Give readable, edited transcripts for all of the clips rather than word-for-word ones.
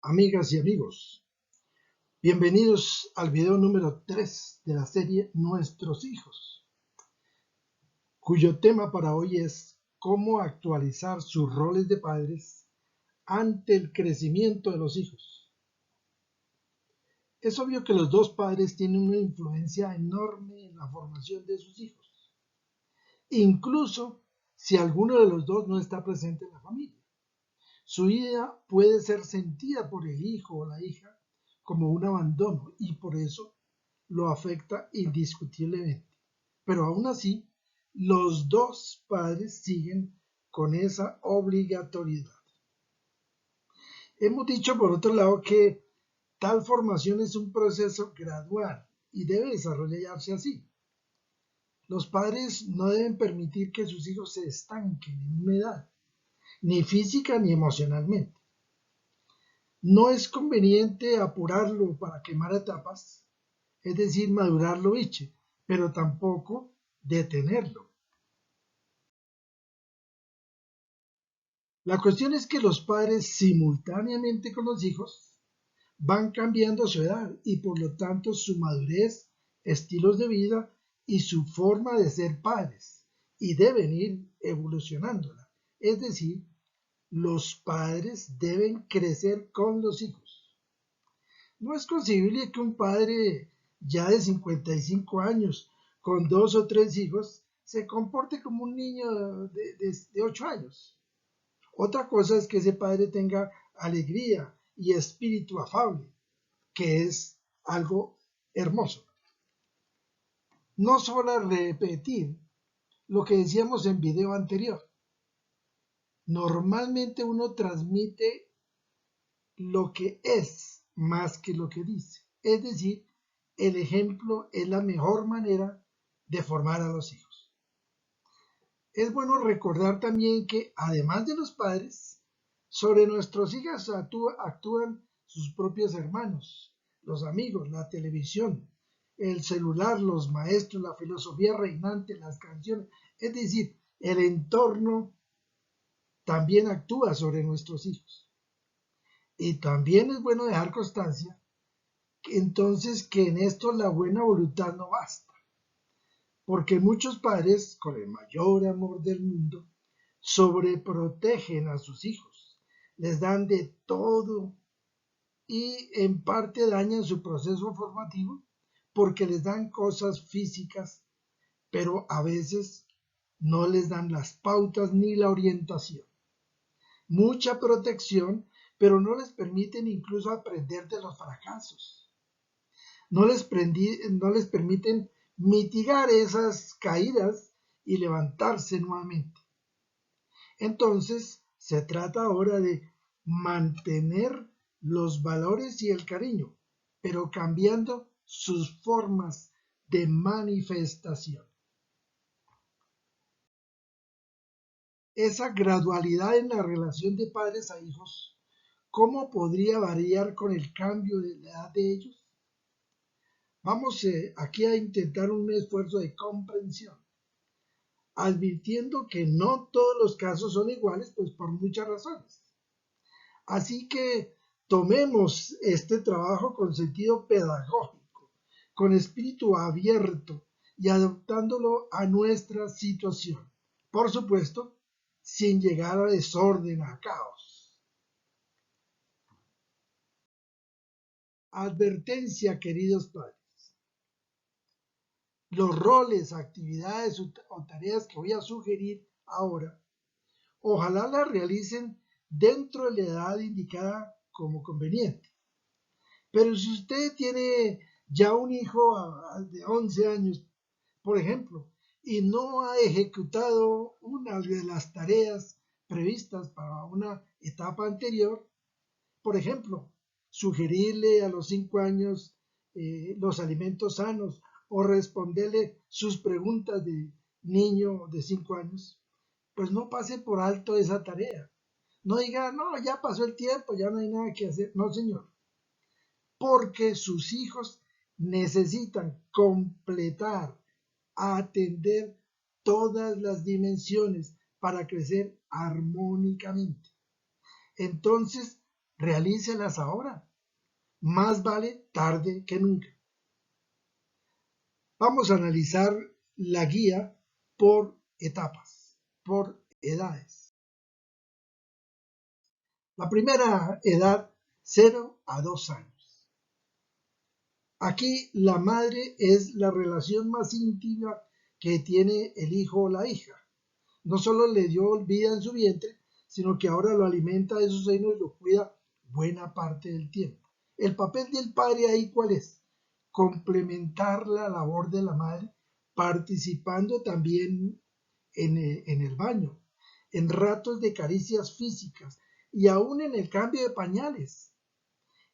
Amigas y amigos, bienvenidos al video número 3 de la serie Nuestros hijos, cuyo tema para hoy es cómo actualizar sus roles de padres ante el crecimiento de los hijos. Es obvio que los dos padres tienen una influencia enorme en la formación de sus hijos, incluso si alguno de los dos no está presente en la familia. Su vida puede ser sentida por el hijo o la hija como un abandono y por eso lo afecta indiscutiblemente. Pero aún así, los dos padres siguen con esa obligatoriedad. Hemos dicho por otro lado que tal formación es un proceso gradual y debe desarrollarse así. Los padres no deben permitir que sus hijos se estanquen en una edad, ni física ni emocionalmente. No es conveniente apurarlo para quemar etapas, es decir, madurarlo biche, pero tampoco detenerlo. La cuestión es que los padres simultáneamente con los hijos van cambiando su edad y por lo tanto su madurez, estilos de vida y su forma de ser padres y deben ir evolucionándola. Es decir, los padres deben crecer con los hijos. No es concebible que un padre ya de 55 años con 2 o 3 hijos se comporte como un niño de 8 años. Otra cosa es que ese padre tenga alegría y espíritu afable, que es algo hermoso. No solo repetir lo que decíamos en video anterior. Normalmente uno transmite lo que es más que lo que dice. Es decir, el ejemplo es la mejor manera de formar a los hijos. Es bueno recordar también que además de los padres, sobre nuestros hijos actúan sus propios hermanos, los amigos, la televisión, el celular, los maestros, la filosofía reinante, las canciones. Es decir, el entorno también actúa sobre nuestros hijos. Y también es bueno dejar constancia entonces que en esto la buena voluntad no basta, porque muchos padres, con el mayor amor del mundo, sobreprotegen a sus hijos, les dan de todo y en parte dañan su proceso formativo porque les dan cosas físicas, pero a veces no les dan las pautas ni la orientación. Mucha protección, pero no les permiten incluso aprender de los fracasos. No les permiten mitigar esas caídas y levantarse nuevamente. Entonces, se trata ahora de mantener los valores y el cariño, pero cambiando sus formas de manifestación. Esa gradualidad en la relación de padres a hijos, ¿cómo podría variar con el cambio de la edad de ellos? Vamos aquí a intentar un esfuerzo de comprensión, advirtiendo que no todos los casos son iguales, pues por muchas razones. Así que tomemos este trabajo con sentido pedagógico, con espíritu abierto y adaptándolo a nuestra situación. Por supuesto, sin llegar a desorden, a caos. Advertencia, queridos padres. Los roles, actividades o tareas que voy a sugerir ahora, ojalá las realicen dentro de la edad indicada como conveniente. Pero si usted tiene ya un hijo de 11 años, por ejemplo, y no ha ejecutado una de las tareas previstas para una etapa anterior, por ejemplo, sugerirle a los 5 años los alimentos sanos o responderle sus preguntas de niño de 5 años, pues no pase por alto esa tarea. No diga, no, ya pasó el tiempo, ya no hay nada que hacer. No, señor. Porque sus hijos necesitan completar, atender todas las dimensiones para crecer armónicamente. Entonces, realícelas ahora. Más vale tarde que nunca. Vamos a analizar la guía por etapas, por edades. La primera edad, 0 a 2 años. Aquí la madre es la relación más íntima que tiene el hijo o la hija. No solo le dio vida en su vientre, sino que ahora lo alimenta de su seno y lo cuida buena parte del tiempo. El papel del padre ahí, ¿cuál es? Complementar la labor de la madre, participando también en el baño, en ratos de caricias físicas y aún en el cambio de pañales.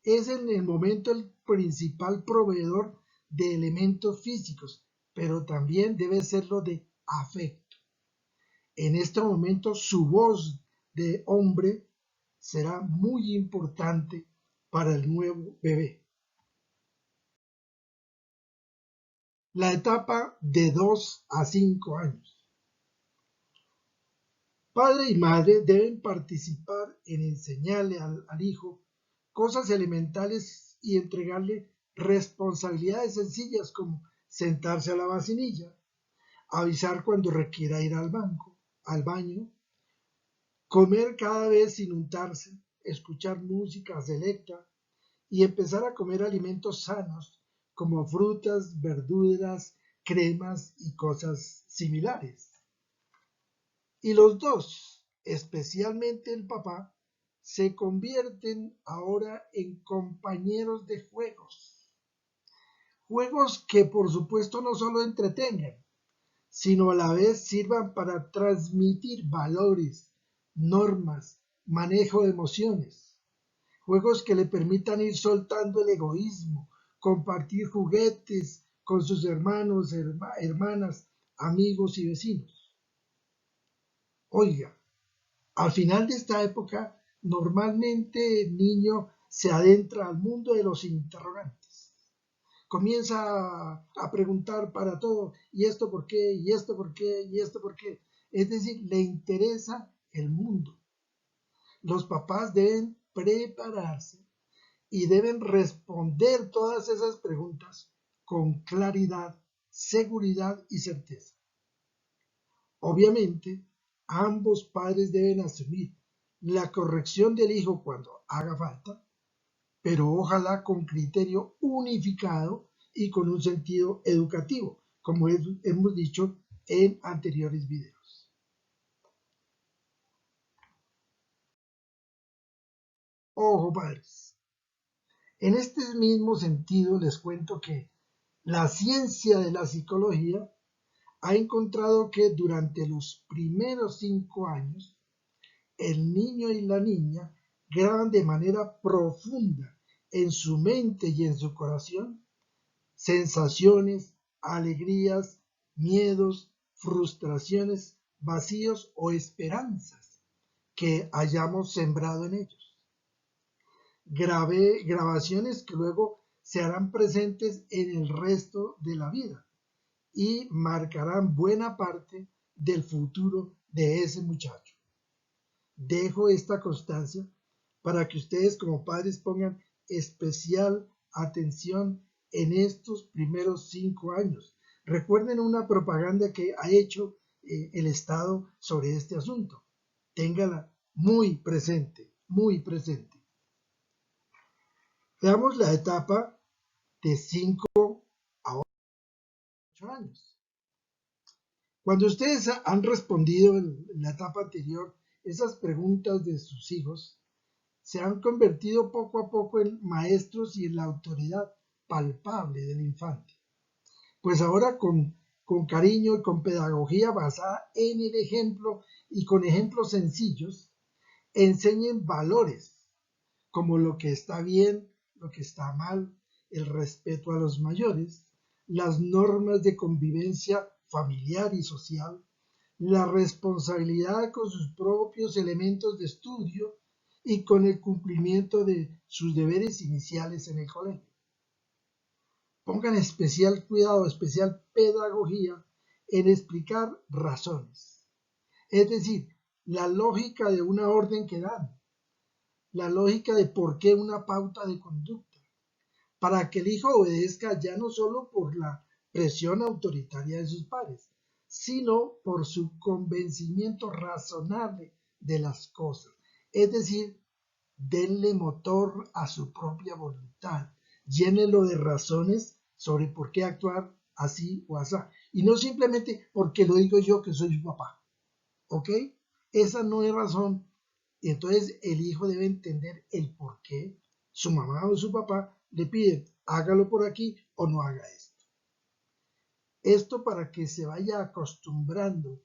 Es en el momento el principal proveedor de elementos físicos, pero también debe serlo de afecto. En este momento su voz de hombre será muy importante para el nuevo bebé. La etapa de 2 a 5 años. Padre y madre deben participar en enseñarle al hijo cosas elementales y entregarle responsabilidades sencillas como sentarse a la vacinilla, avisar cuando requiera ir al baño, comer cada vez sin untarse, escuchar música selecta y empezar a comer alimentos sanos como frutas, verduras, cremas y cosas similares. Y los dos, especialmente el papá, se convierten ahora en compañeros de juegos. Juegos que por supuesto no solo entretengan, sino a la vez sirvan para transmitir valores, normas, manejo de emociones. Juegos que le permitan ir soltando el egoísmo, compartir juguetes con sus hermanos, hermanas, amigos y vecinos. Oiga, al final de esta época, normalmente el niño se adentra al mundo de los interrogantes. Comienza a preguntar para todo, ¿y esto por qué? ¿Y esto por qué? ¿Y esto por qué? Es decir, le interesa el mundo. Los papás deben prepararse y deben responder todas esas preguntas con claridad, seguridad y certeza. Obviamente, ambos padres deben asumir la corrección del hijo cuando haga falta, pero ojalá con criterio unificado y con un sentido educativo, como hemos dicho en anteriores videos. Ojo, padres. En este mismo sentido les cuento que la ciencia de la psicología ha encontrado que durante los primeros 5 años el niño y la niña graban de manera profunda en su mente y en su corazón sensaciones, alegrías, miedos, frustraciones, vacíos o esperanzas que hayamos sembrado en ellos. Grabaciones que luego se harán presentes en el resto de la vida y marcarán buena parte del futuro de ese muchacho. Dejo esta constancia para que ustedes como padres pongan especial atención en estos primeros 5 años. Recuerden una propaganda que ha hecho el Estado sobre este asunto. Téngala muy presente, muy presente. Veamos la etapa de 5 a 8 años. Cuando ustedes han respondido en la etapa anterior esas preguntas de sus hijos, se han convertido poco a poco en maestros y en la autoridad palpable del infante. Pues ahora con cariño y con pedagogía basada en el ejemplo y con ejemplos sencillos, enseñen valores como lo que está bien, lo que está mal, el respeto a los mayores, las normas de convivencia familiar y social, la responsabilidad con sus propios elementos de estudio y con el cumplimiento de sus deberes iniciales en el colegio. Pongan especial cuidado, especial pedagogía en explicar razones, es decir, la lógica de una orden que dan, la lógica de por qué una pauta de conducta, para que el hijo obedezca ya no solo por la presión autoritaria de sus padres, sino por su convencimiento razonable de las cosas. Es decir, denle motor a su propia voluntad, llénelo de razones sobre por qué actuar así o así. Y no simplemente porque lo digo yo que soy su papá. ¿Ok? Esa no es razón. Y entonces el hijo debe entender el por qué su mamá o su papá le piden, hágalo por aquí o no haga esto. Esto para que se vaya acostumbrando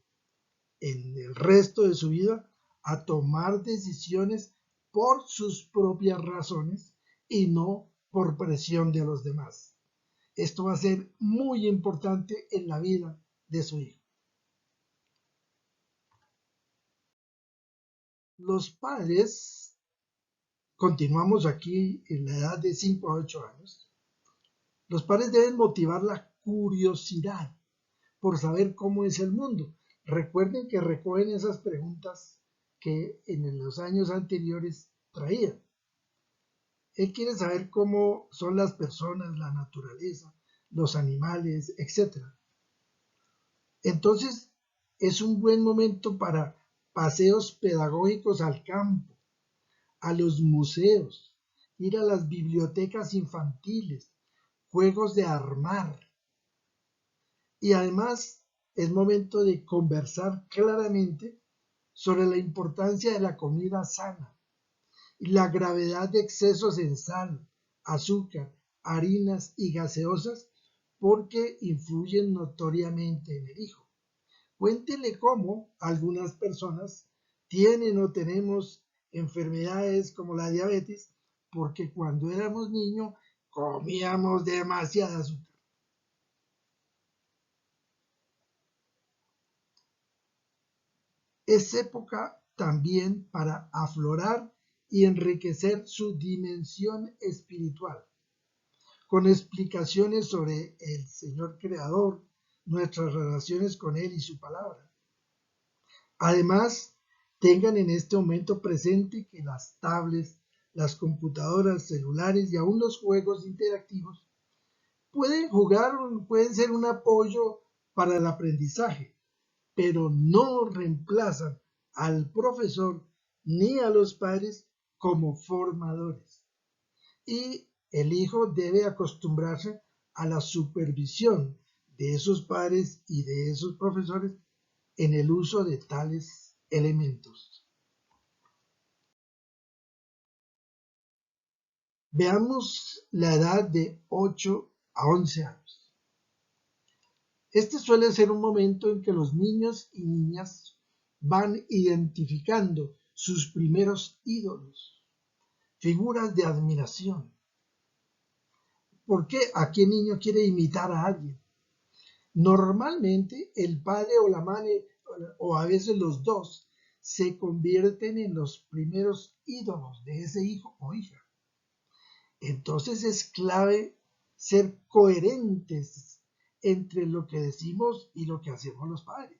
en el resto de su vida a tomar decisiones por sus propias razones y no por presión de los demás. Esto va a ser muy importante en la vida de su hijo. Los padres, continuamos aquí en la edad de 5 a 8 años, los padres deben motivar la curiosidad por saber cómo es el mundo. Recuerden que recogen esas preguntas que en los años anteriores traían. Él quiere saber cómo son las personas, la naturaleza, los animales, etc. Entonces, es un buen momento para paseos pedagógicos al campo, a los museos, ir a las bibliotecas infantiles, juegos de armar. Y además es momento de conversar claramente sobre la importancia de la comida sana y la gravedad de excesos en sal, azúcar, harinas y gaseosas porque influyen notoriamente en el hijo. Cuéntele cómo algunas personas tienen o tenemos enfermedades como la diabetes porque cuando éramos niños comíamos demasiada azúcar. Es época también para aflorar y enriquecer su dimensión espiritual, con explicaciones sobre el Señor Creador, nuestras relaciones con Él y su palabra. Además, tengan en este momento presente que las tablets, las computadoras, celulares y aún los juegos interactivos pueden ser un apoyo para el aprendizaje, pero no reemplazan al profesor ni a los padres como formadores. Y el hijo debe acostumbrarse a la supervisión de esos padres y de esos profesores en el uso de tales elementos. Veamos la edad de 8 a 11 años. Este suele ser un momento en que los niños y niñas van identificando sus primeros ídolos, figuras de admiración. ¿Por qué? ¿A qué niño quiere imitar a alguien? Normalmente el padre o la madre, o a veces los dos, se convierten en los primeros ídolos de ese hijo o hija. Entonces es clave ser coherentes entre lo que decimos y lo que hacemos los padres,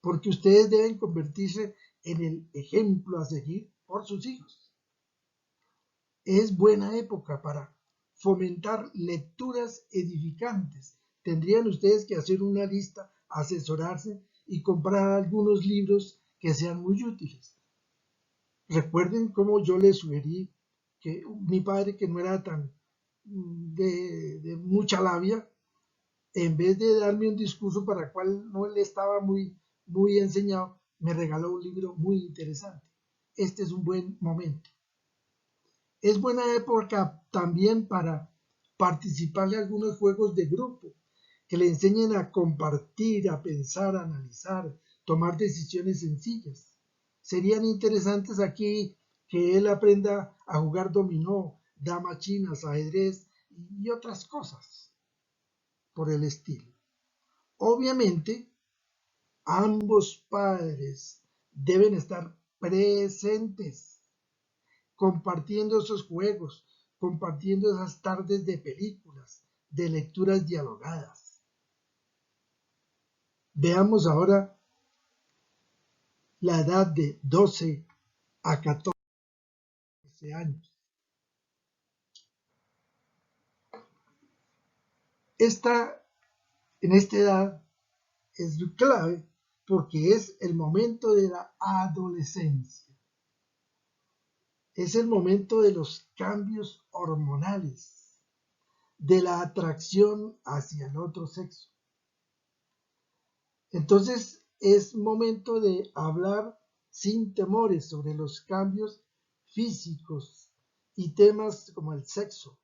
porque ustedes deben convertirse en el ejemplo a seguir por sus hijos. Es buena época para fomentar lecturas edificantes. Tendrían ustedes que hacer una lista, asesorarse y comprar algunos libros que sean muy útiles. Recuerden cómo yo les sugerí que mi padre, que no era tan de mucha labia, en vez de darme un discurso para el cual no le estaba muy enseñado, me regaló un libro muy interesante. Este es un buen momento. Es buena época también para participar en algunos juegos de grupo que le enseñen a compartir, a pensar, a analizar, tomar decisiones sencillas. Serían interesantes aquí que él aprenda a jugar dominó, damas chinas, ajedrez y otras cosas por el estilo. Obviamente, ambos padres deben estar presentes compartiendo esos juegos, compartiendo esas tardes de películas, de lecturas dialogadas. Veamos ahora la edad de 12 a 14. 14 años. En esta edad es clave porque es el momento de la adolescencia. Es el momento de los cambios hormonales, de la atracción hacia el otro sexo. Entonces es momento de hablar sin temores sobre los cambios físicos y temas como el sexo.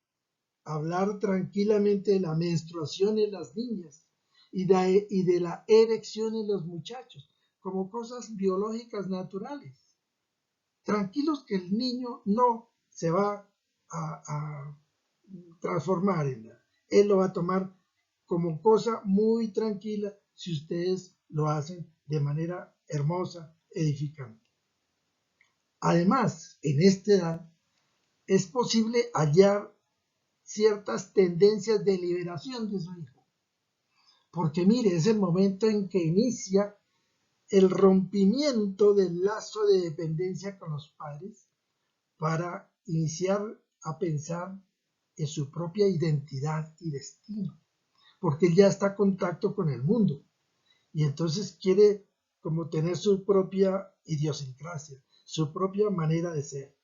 Hablar tranquilamente de la menstruación en las niñas y de la erección en los muchachos, como cosas biológicas naturales. Tranquilos que el niño no se va a transformar en nada. Él lo va a tomar como cosa muy tranquila si ustedes lo hacen de manera hermosa, edificante. Además, en esta edad es posible hallar ciertas tendencias de liberación de su hijo. Porque mire, es el momento en que inicia el rompimiento del lazo de dependencia con los padres para iniciar a pensar en su propia identidad y destino. Porque él ya está en contacto con el mundo y entonces quiere como tener su propia idiosincrasia, su propia manera de ser.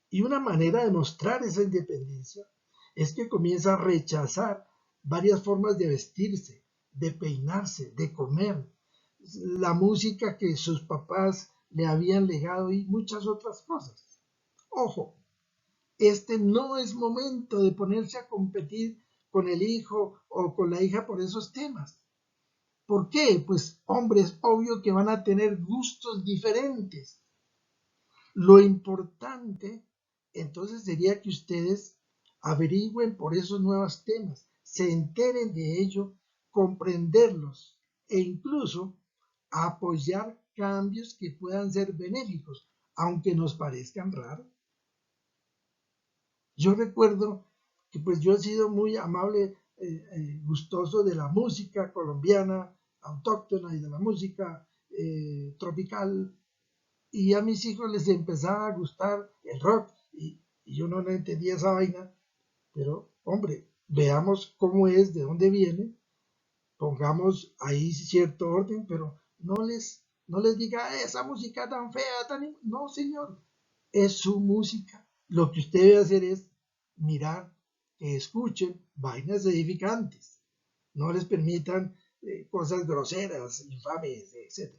Y una manera de mostrar esa independencia es que comienza a rechazar varias formas de vestirse, de peinarse, de comer, la música que sus papás le habían legado y muchas otras cosas. Ojo, este no es momento de ponerse a competir con el hijo o con la hija por esos temas. ¿Por qué? Pues, hombre, es obvio que van a tener gustos diferentes. Lo importante, entonces, sería que ustedes averigüen por esos nuevos temas, se enteren de ello, comprenderlos e incluso apoyar cambios que puedan ser benéficos, aunque nos parezcan raros. Yo recuerdo que pues yo he sido muy amable, gustoso de la música colombiana, autóctona y de la música tropical, y a mis hijos les empezaba a gustar el rock y yo no entendía esa vaina, pero hombre, veamos cómo es, de dónde viene, pongamos ahí cierto orden, pero no les diga esa música tan fea, no señor, es su música. Lo que usted debe hacer es mirar que escuchen vainas edificantes, no les permitan cosas groseras, infames, etc.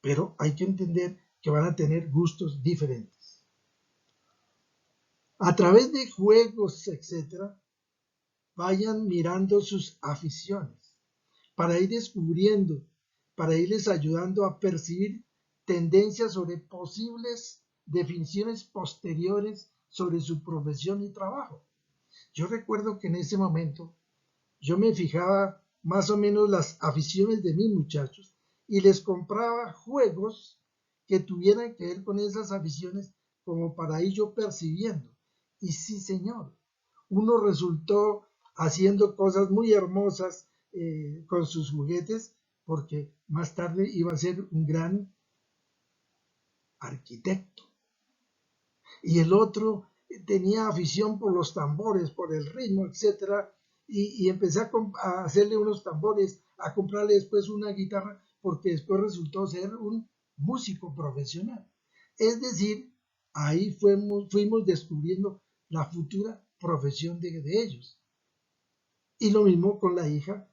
Pero hay que entender que van a tener gustos diferentes. A través de juegos, etcétera, vayan mirando sus aficiones para ir descubriendo, para irles ayudando a percibir tendencias sobre posibles definiciones posteriores sobre su profesión y trabajo. Yo recuerdo que en ese momento yo me fijaba más o menos las aficiones de mis muchachos y les compraba juegos que tuvieran que ver con esas aficiones como para ir yo percibiendo. Y sí, señor, uno resultó haciendo cosas muy hermosas con sus juguetes porque más tarde iba a ser un gran arquitecto. Y el otro tenía afición por los tambores, por el ritmo, etcétera, y empecé a hacerle unos tambores, a comprarle después una guitarra, porque después resultó ser un músico profesional. Es decir, ahí fuimos descubriendo la futura profesión de ellos. Y lo mismo con la hija,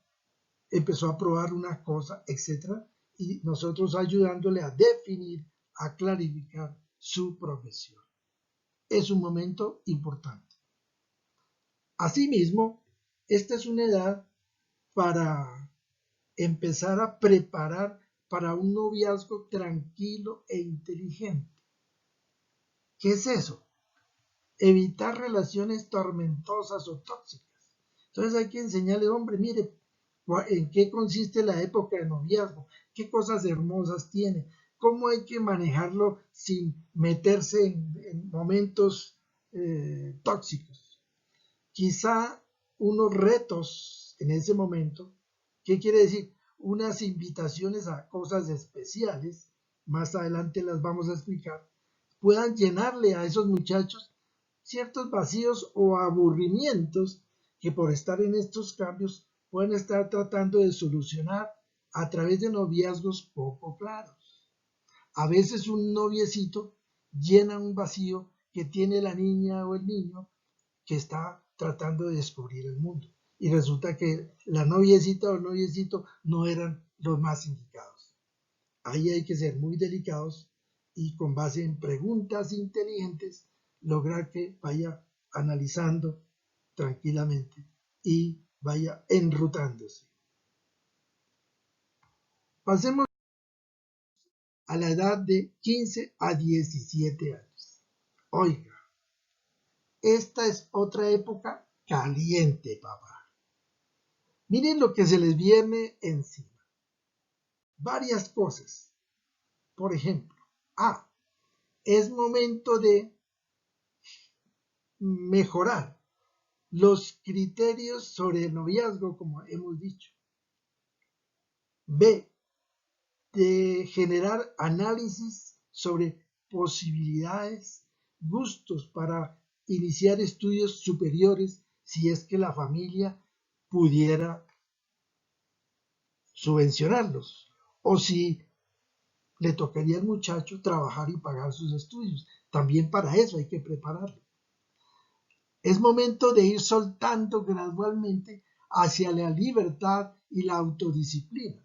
empezó a probar una cosa, etcétera, y nosotros ayudándole a definir, a clarificar su profesión. Es un momento importante. Asimismo, esta es una edad para empezar a preparar para un noviazgo tranquilo e inteligente. ¿Qué es eso? Evitar relaciones tormentosas o tóxicas. Entonces hay que enseñarle, hombre, mire, en qué consiste la época de noviazgo, qué cosas hermosas tiene, cómo hay que manejarlo sin meterse en momentos tóxicos. Quizá unos retos en ese momento, ¿qué quiere decir? Unas invitaciones a cosas especiales, más adelante las vamos a explicar, puedan llenarle a esos muchachos ciertos vacíos o aburrimientos que por estar en estos cambios pueden estar tratando de solucionar a través de noviazgos poco claros. A veces un noviecito llena un vacío que tiene la niña o el niño que está tratando de descubrir el mundo. Y resulta que la noviecita o el noviecito no eran los más indicados. Ahí hay que ser muy delicados y con base en preguntas inteligentes lograr que vaya analizando tranquilamente y vaya enrutándose. Pasemos a la edad de 15 a 17 años. Oiga, esta es otra época caliente, papá. Miren lo que se les viene encima. Varias cosas. Por ejemplo, es momento de mejorar los criterios sobre el noviazgo, como hemos dicho. B, de generar análisis sobre posibilidades, gustos para iniciar estudios superiores si es que la familia pudiera subvencionarlos o si le tocaría al muchacho trabajar y pagar sus estudios. También para eso hay que prepararlo. Es momento de ir soltando gradualmente hacia la libertad y la autodisciplina.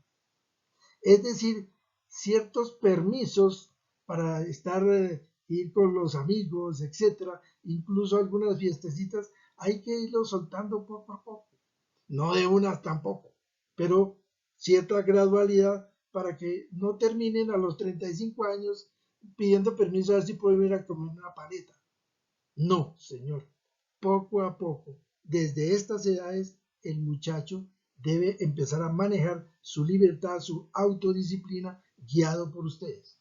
Es decir, ciertos permisos para ir con los amigos, etcétera, incluso algunas fiestecitas, hay que irlos soltando poco a poco. No de unas tampoco, pero cierta gradualidad para que no terminen a los 35 años pidiendo permiso a ver si pueden ir a comer una paleta. No, señor. Poco a poco, desde estas edades, el muchacho debe empezar a manejar su libertad, su autodisciplina, guiado por ustedes.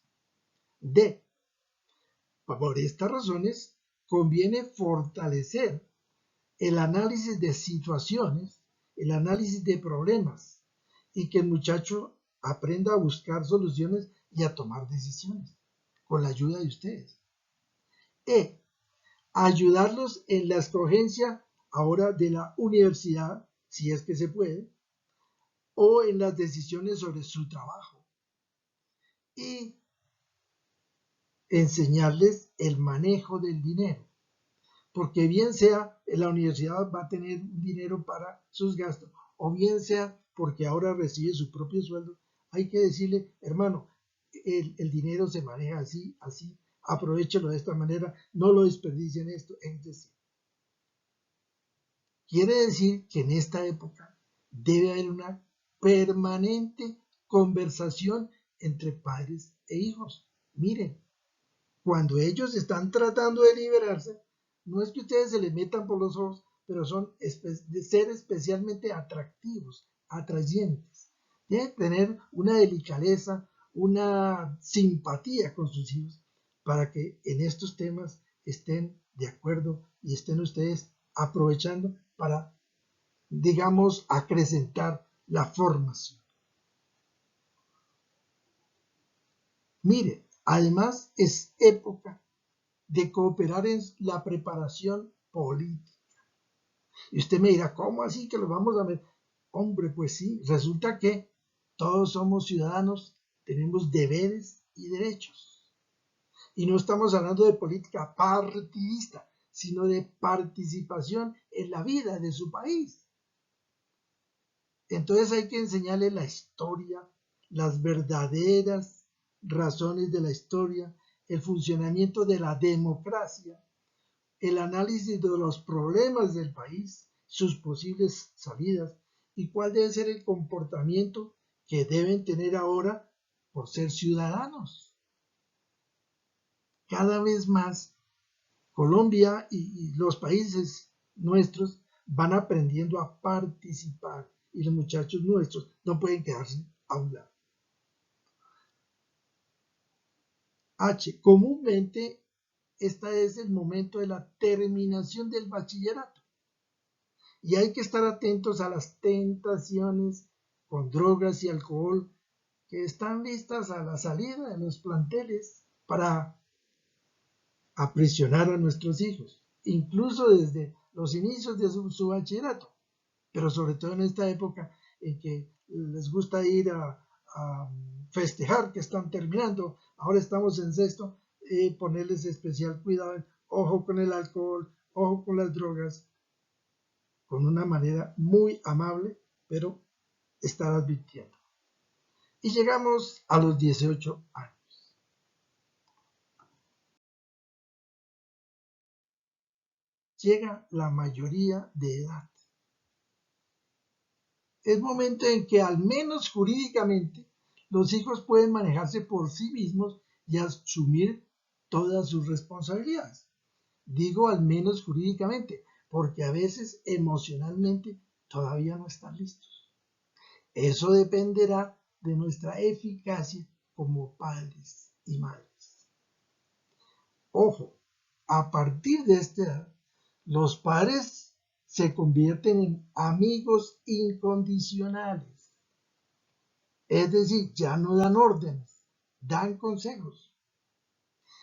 D. Por estas razones, conviene fortalecer el análisis de situaciones, el análisis de problemas, y que el muchacho aprenda a buscar soluciones y a tomar decisiones, con la ayuda de ustedes. E. Ayudarlos en la escogencia ahora de la universidad, si es que se puede, o en las decisiones sobre su trabajo. Y enseñarles el manejo del dinero, porque bien sea en la universidad va a tener dinero para sus gastos, o bien sea porque ahora recibe su propio sueldo, hay que decirle, hermano, el dinero se maneja así, así, aprovechelo de esta manera, no lo desperdicien esto, es decir. Quiere decir que en esta época debe haber una permanente conversación entre padres e hijos. Miren, cuando ellos están tratando de liberarse, no es que ustedes se les metan por los ojos, pero son de ser especialmente atractivos, atrayentes. Deben tener una delicadeza, una simpatía con sus hijos para que en estos temas estén de acuerdo y estén ustedes aprovechando para, digamos, acrecentar la formación. Mire, además es época de cooperar en la preparación política. Y usted me dirá, ¿cómo así que lo vamos a ver? Hombre, pues sí, resulta que todos somos ciudadanos, tenemos deberes y derechos. Y no estamos hablando de política partidista, sino de participación en la vida de su país. Entonces hay que enseñarle la historia, las verdaderas razones de la historia, el funcionamiento de la democracia, el análisis de los problemas del país, sus posibles salidas y cuál debe ser el comportamiento que deben tener ahora por ser ciudadanos. Cada vez más Colombia y los países nuestros van aprendiendo a participar y los muchachos nuestros no pueden quedarse a un lado. H. Comúnmente, este es el momento de la terminación del bachillerato y hay que estar atentos a las tentaciones con drogas y alcohol que están listas a la salida de los planteles para aprisionar a nuestros hijos, incluso desde los inicios de su bachillerato, pero sobre todo en esta época en que les gusta ir a festejar que están terminando, ahora estamos en sexto, ponerles especial cuidado, ojo con el alcohol, ojo con las drogas, con una manera muy amable, pero estar advirtiendo. Y llegamos a los 18 años. Llega la mayoría de edad. Es momento en que al menos jurídicamente los hijos pueden manejarse por sí mismos y asumir todas sus responsabilidades. Digo al menos jurídicamente, porque a veces emocionalmente todavía no están listos. Eso dependerá de nuestra eficacia como padres y madres. Ojo, a partir de esta edad, los padres se convierten en amigos incondicionales. Es decir, ya no dan órdenes, dan consejos.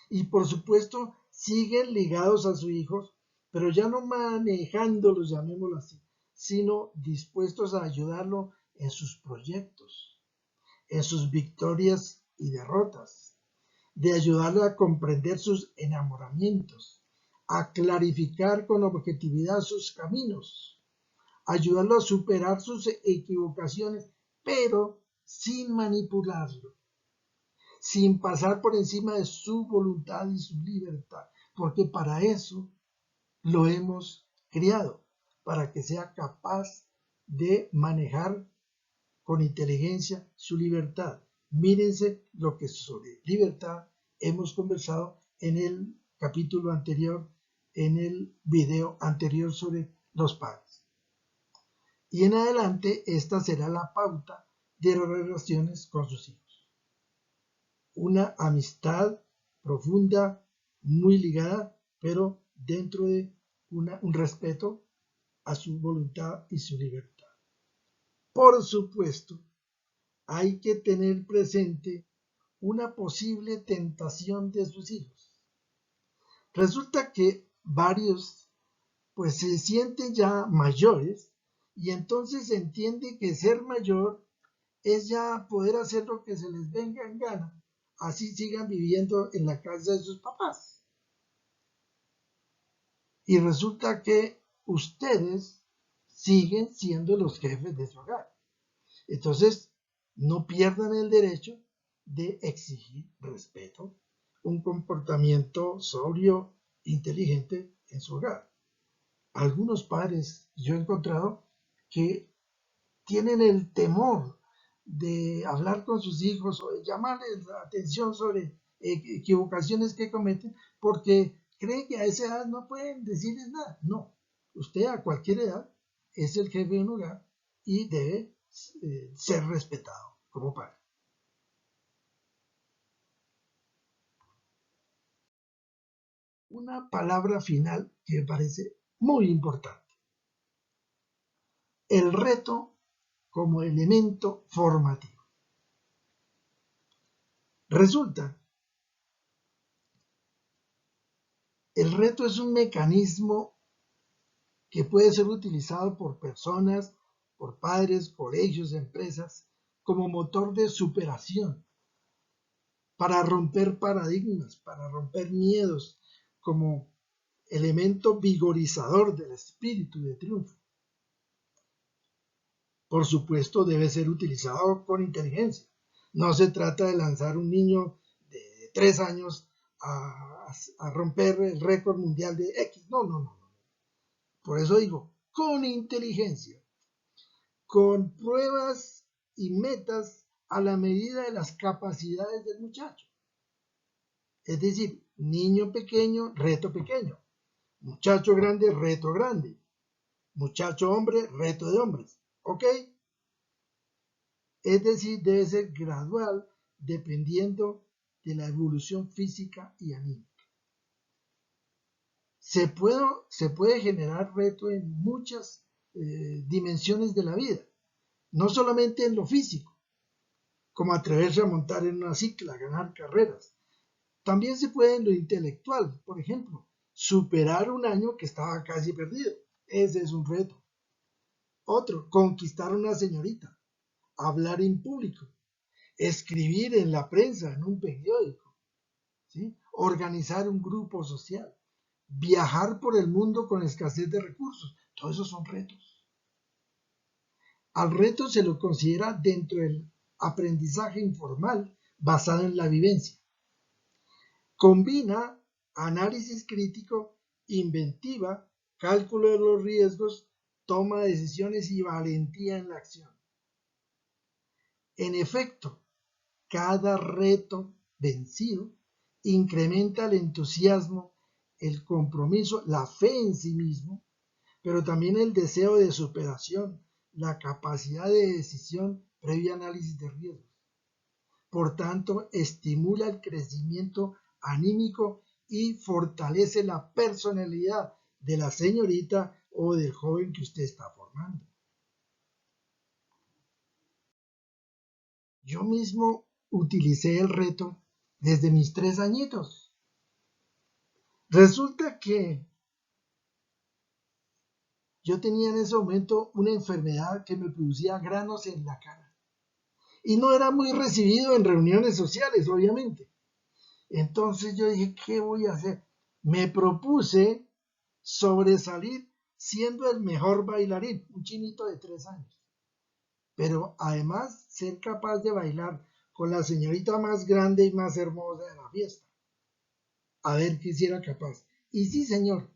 Y por supuesto, siguen ligados a sus hijos, pero ya no manejándolos, llamémoslo así, sino dispuestos a ayudarlo en sus proyectos, en sus victorias y derrotas, de ayudarlo a comprender sus enamoramientos, a clarificar con objetividad sus caminos, ayudarlo a superar sus equivocaciones, pero sin manipularlo, sin pasar por encima de su voluntad y su libertad, porque para eso lo hemos criado, para que sea capaz de manejar con inteligencia su libertad. Mírense lo que sobre libertad hemos conversado en el capítulo anterior, en el video anterior sobre los padres. Y en adelante esta será la pauta de las relaciones con sus hijos. Una amistad profunda, muy ligada, pero dentro de un respeto a su voluntad y su libertad. Por supuesto, hay que tener presente una posible tentación de sus hijos. Resulta que varios pues se sienten ya mayores y entonces se entiende que ser mayor es ya poder hacer lo que se les venga en gana, así sigan viviendo en la casa de sus papás. Y resulta que ustedes siguen siendo los jefes de su hogar. Entonces, no pierdan el derecho de exigir respeto, un comportamiento sobrio, inteligente en su hogar. Algunos padres yo he encontrado que tienen el temor de hablar con sus hijos o de llamarles la atención sobre equivocaciones que cometen porque creen que a esa edad no pueden decirles nada. No, usted a cualquier edad es el jefe de un hogar y debe ser respetado como padre. Una palabra final que me parece muy importante. El reto como elemento formativo. Resulta, el reto es un mecanismo que puede ser utilizado por personas, por padres, colegios, empresas, como motor de superación, para romper paradigmas, para romper miedos, como elemento vigorizador del espíritu de triunfo. Por supuesto, debe ser utilizado con inteligencia. No se trata de lanzar un niño de 3 años a romper el récord mundial de X. No, no, no. Por eso digo, con inteligencia, con pruebas y metas a la medida de las capacidades del muchacho. Es decir, niño pequeño, reto pequeño. Muchacho grande, reto grande. Muchacho hombre, reto de hombres. ¿Ok? Es decir, debe ser gradual dependiendo de la evolución física y anímica. Se puede generar reto en muchas dimensiones de la vida, no solamente en lo físico, como atreverse a montar en una cicla, ganar carreras, También se puede en lo intelectual, por ejemplo, superar un año que estaba casi perdido. Ese es un reto. Otro, conquistar a una señorita, hablar en público, escribir en la prensa, en un periódico, ¿sí? Organizar un grupo social, viajar por el mundo con escasez de recursos. Todos esos son retos. Al reto se lo considera dentro del aprendizaje informal basado en la vivencia. Combina análisis crítico, inventiva, cálculo de los riesgos, toma de decisiones y valentía en la acción. En efecto, cada reto vencido incrementa el entusiasmo, el compromiso, la fe en sí mismo, pero también el deseo de superación, la capacidad de decisión previa análisis de riesgos. Por tanto, estimula el crecimiento anímico y fortalece la personalidad de la señorita o del joven que usted está formando. Yo mismo utilicé el reto desde mis 3 añitos. Resulta que yo tenía en ese momento una enfermedad que me producía granos en la cara. Y no era muy recibido en reuniones sociales, obviamente. Entonces yo dije, ¿qué voy a hacer? Me propuse sobresalir siendo el mejor bailarín, un chinito de 3 años. Pero además ser capaz de bailar con la señorita más grande y más hermosa de la fiesta. A ver qué hiciera capaz. Y sí, señor,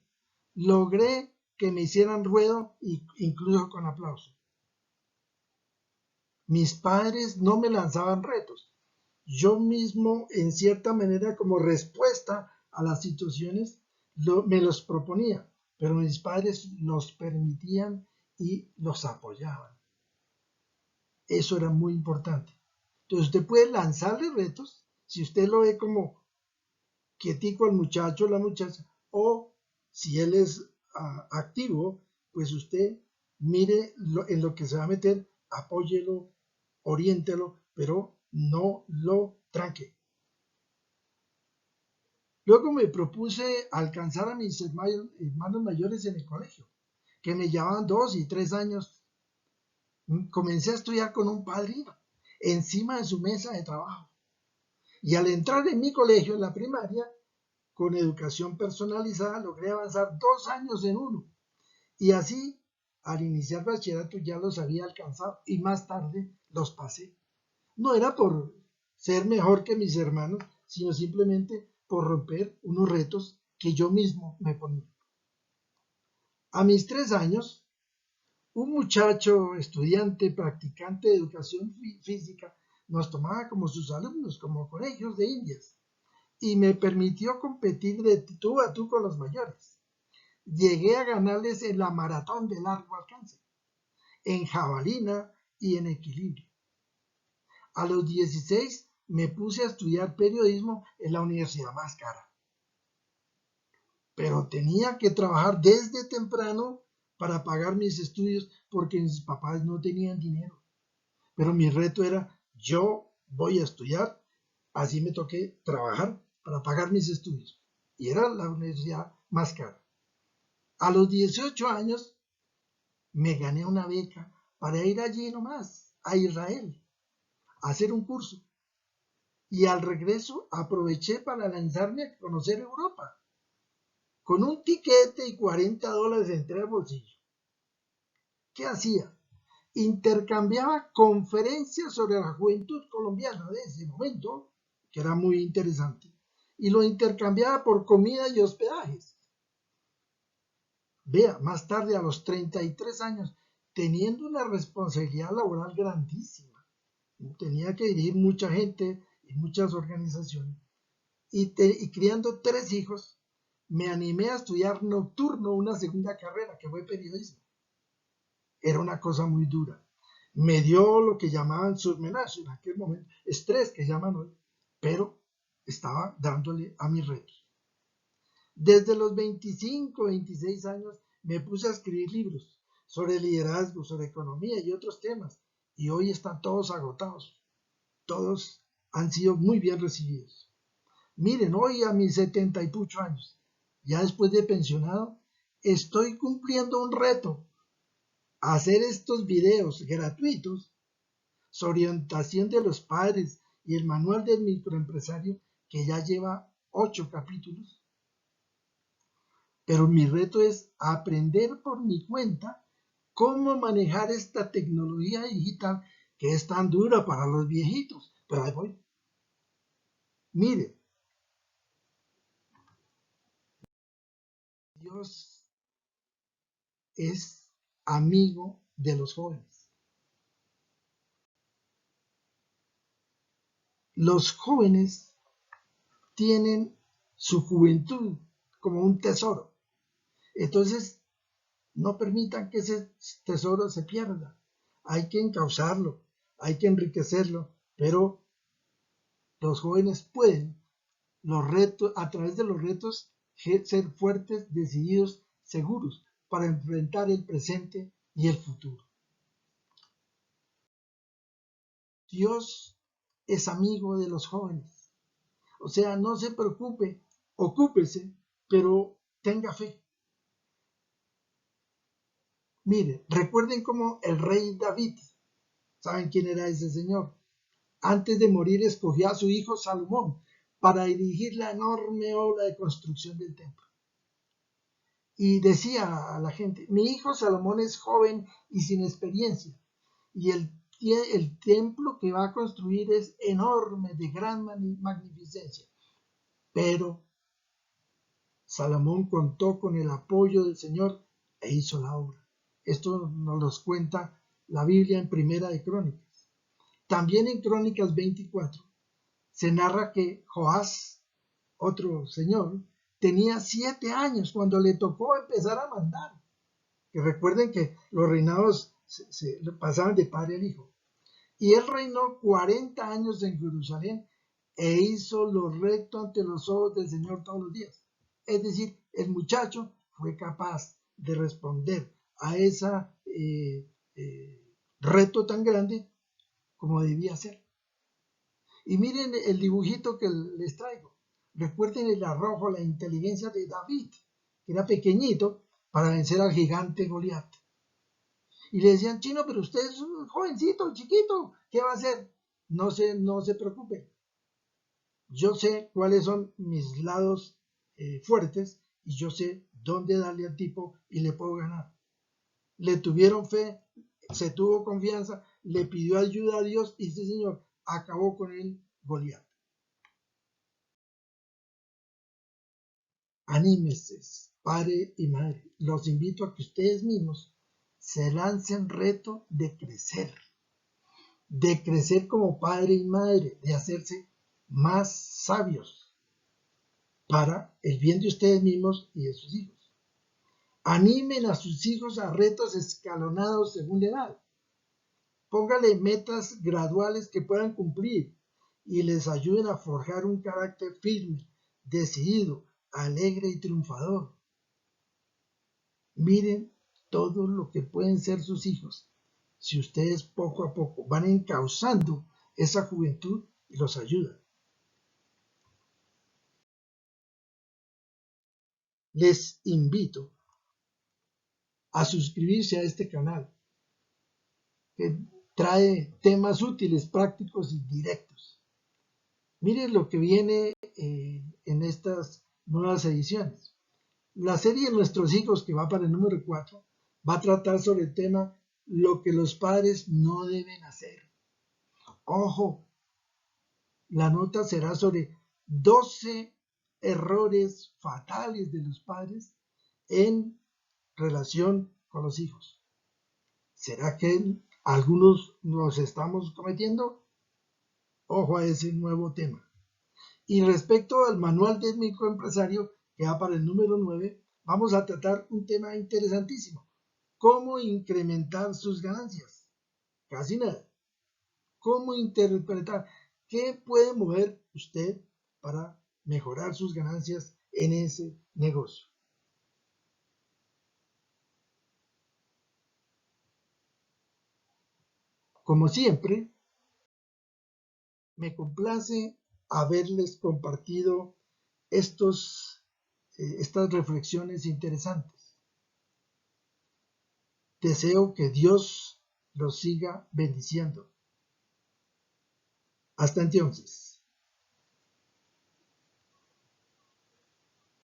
logré que me hicieran ruedo, incluso con aplauso. Mis padres no me lanzaban retos. Yo mismo, en cierta manera, como respuesta a las situaciones, me los proponía, pero mis padres los permitían y los apoyaban. Eso era muy importante. Entonces usted puede lanzarle retos si usted lo ve como quietico al muchacho o la muchacha, o si él es activo, pues usted mire en lo que se va a meter, apóyelo, oriéntelo, pero no lo tranque. Luego me propuse alcanzar a mis hermanos mayores en el colegio, que me llevaban 2 y 3 años. Comencé a estudiar con un padrino encima de su mesa de trabajo. Y al entrar en mi colegio, en la primaria, con educación personalizada, logré avanzar 2 años en uno. Y así, al iniciar bachillerato, ya los había alcanzado y más tarde los pasé. No era por ser mejor que mis hermanos, sino simplemente por romper unos retos que yo mismo me ponía. A mis 3 años, un muchacho, estudiante, practicante de educación física, nos tomaba como sus alumnos, como conejos de indias, y me permitió competir de tú a tú con los mayores. Llegué a ganarles en la maratón de largo alcance, en jabalina y en equilibrio. A los 16 me puse a estudiar periodismo en la universidad más cara. Pero tenía que trabajar desde temprano para pagar mis estudios porque mis papás no tenían dinero. Pero mi reto era, yo voy a estudiar, así me toqué trabajar para pagar mis estudios. Y era la universidad más cara. A los 18 años me gané una beca para ir allí nomás, a Israel, a hacer un curso. Y al regreso aproveché para lanzarme a conocer Europa. Con un tiquete y $40 entré al bolsillo. ¿Qué hacía? Intercambiaba conferencias sobre la juventud colombiana de ese momento, que era muy interesante, y lo intercambiaba por comida y hospedajes. Vea, más tarde, a los 33 años, teniendo una responsabilidad laboral grandísima, tenía que dirigir mucha gente y muchas organizaciones, y criando 3 hijos, me animé a estudiar nocturno una segunda carrera, que fue periodismo. Era una cosa muy dura. Me dio lo que llamaban surmenage en aquel momento, estrés que llaman hoy, pero estaba dándole a mis retos. Desde los 25, 26 años me puse a escribir libros sobre liderazgo, sobre economía y otros temas, y hoy están todos agotados. Todos han sido muy bien recibidos. Miren, hoy a mis 78 años, ya después de pensionado, estoy cumpliendo un reto, hacer estos videos gratuitos sobre orientación de los padres y el manual del microempresario que ya lleva 8 capítulos. Pero mi reto es aprender por mi cuenta cómo manejar esta tecnología digital que es tan dura para los viejitos. Pero ahí voy. Mire, Dios es amigo de los jóvenes. Los jóvenes tienen su juventud como un tesoro. Entonces, no permitan que ese tesoro se pierda. Hay que encauzarlo, hay que enriquecerlo, pero los jóvenes pueden los retos, a través de los retos, ser fuertes, decididos, seguros para enfrentar el presente y el futuro. Dios es amigo de los jóvenes. O sea, no se preocupe, ocúpese, pero tenga fe. Mire, recuerden cómo el rey David, ¿saben quién era ese señor? Antes de morir escogió a su hijo Salomón para dirigir la enorme obra de construcción del templo. Y decía a la gente, mi hijo Salomón es joven y sin experiencia, y el templo que va a construir es enorme, de gran magnificencia. Pero Salomón contó con el apoyo del Señor e hizo la obra. Esto nos lo cuenta la Biblia en Primera de Crónicas. También en Crónicas 24 se narra que Joás, otro señor, tenía 7 años cuando le tocó empezar a mandar. Que recuerden que los reinados se pasaban de padre al hijo. Y él reinó 40 años en Jerusalén e hizo lo recto ante los ojos del Señor todos los días. Es decir, el muchacho fue capaz de responder a ese reto tan grande como debía ser. Y miren el dibujito que les traigo. Recuerden el arrojo, la inteligencia de David, que era pequeñito para vencer al gigante Goliat. Y le decían, chino, pero usted es un jovencito, chiquito, ¿qué va a hacer? No se preocupe. Yo sé cuáles son mis lados fuertes y yo sé dónde darle al tipo y le puedo ganar. Le tuvieron fe, se tuvo confianza, le pidió ayuda a Dios y este señor acabó con el Goliat. Anímese, padre y madre. Los invito a que ustedes mismos se lancen reto de crecer como padre y madre, de hacerse más sabios para el bien de ustedes mismos y de sus hijos. Animen a sus hijos a retos escalonados según la edad. Póngale metas graduales que puedan cumplir y les ayuden a forjar un carácter firme, decidido, alegre y triunfador. Miren todo lo que pueden ser sus hijos si ustedes poco a poco van encauzando esa juventud y los ayudan. Les invito a suscribirse a este canal que trae temas útiles, prácticos y directos. Miren lo que viene en estas nuevas ediciones. La serie de Nuestros Hijos, que va para el número 4, va a tratar sobre el tema lo que los padres no deben hacer. Ojo, la nota será sobre 12 errores fatales de los padres en relación con los hijos. ¿Será que algunos nos estamos cometiendo? Ojo a ese nuevo tema. Y respecto al manual del microempresario, que va para el número 9, vamos a tratar un tema interesantísimo. ¿Cómo incrementar sus ganancias? Casi nada. ¿Cómo interpretar? ¿Qué puede mover usted para mejorar sus ganancias en ese negocio? Como siempre, me complace haberles compartido estas reflexiones interesantes. Deseo que Dios los siga bendiciendo. Hasta entonces.